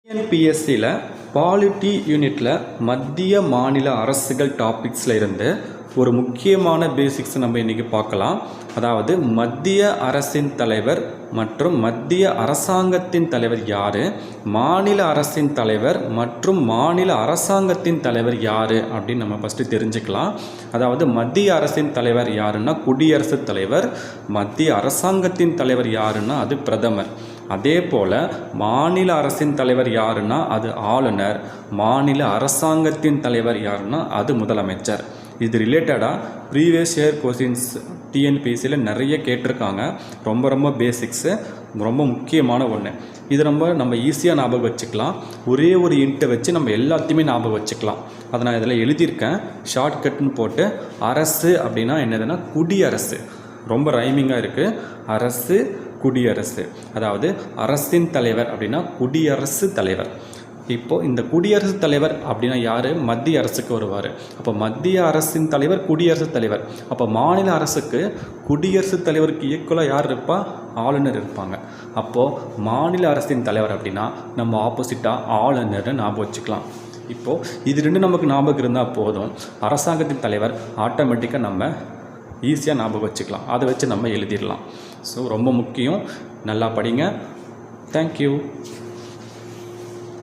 டிஎன்பிஎஸ்சியில் polity யூனிட்டில் மத்திய மாநில அரசுகள் டாபிக்ஸில் இருந்து ஒரு முக்கியமான பேசிக்ஸ் நம்ம இன்றைக்கி பார்க்கலாம். அதாவது மத்திய அரசின் தலைவர் மற்றும் மத்திய அரசாங்கத்தின் தலைவர் யார், மாநில அரசின் தலைவர் மற்றும் மாநில அரசாங்கத்தின் தலைவர் யார் அப்படின்னு நம்ம ஃபஸ்ட்டு தெரிஞ்சுக்கலாம். அதாவது மத்திய அரசின் தலைவர் யாருன்னா குடியரசுத் தலைவர், மத்திய அரசாங்கத்தின் தலைவர் யாருன்னா அது பிரதமர். அதே போல் மாநில அரசின் தலைவர் யாருன்னா அது ஆளுநர், மாநில அரசாங்கத்தின் தலைவர் யாருன்னா அது முதலமைச்சர். இது ரிலேட்டடாக ப்ரீவியஸ் இயர் கொஸ்டின்ஸ் டிஎன்பிஎஸ்சியில் நிறைய கேட்டிருக்காங்க. ரொம்ப பேசிக்ஸு, ரொம்ப முக்கியமான ஒன்று. இது நம்ம ஈஸியாக ஞாபகம் வச்சுக்கலாம். ஒரே ஒரு இன்ட்டை வச்சு நம்ம எல்லாத்தையுமே ஞாபகம் வச்சுக்கலாம். அதை நான் இதில் எழுதியிருக்கேன், ஷார்ட்கட்னு போட்டு. அரசு அப்படின்னா என்னதுன்னா குடியரசு. ரொம்ப ரைமிங்காக இருக்குது. அரசு, குடியரசு. அதாவது அரசின் தலைவர் அப்படின்னா குடியரசுத் தலைவர். இப்போது இந்த குடியரசுத் தலைவர் அப்படின்னா யார்? மத்திய அரசுக்கு வருவார். அப்போ மத்திய அரசின் தலைவர் குடியரசுத் தலைவர். அப்போ மாநில அரசுக்கு குடியரசுத் தலைவருக்கு ஈக்குவலாக யார் இருப்பா? ஆளுநர் இருப்பாங்க. அப்போது மாநில அரசின் தலைவர் அப்படின்னா நம்ம ஆப்போசிட்டாக ஆளுநர்னு ஞாபகம் வச்சுக்கலாம். இப்போது இது ரெண்டு நமக்கு ஞாபகம் இருந்தால் போதும். அரசாங்கத்தின் தலைவர் ஆட்டோமேட்டிக்காக நம்ம ஈஸியாக ஞாபகம் வச்சுக்கலாம். அதை வச்சு நம்ம எழுதிடலாம். ஸோ ரொம்ப முக்கியம். நல்லா படிங்க. தேங்க்யூ.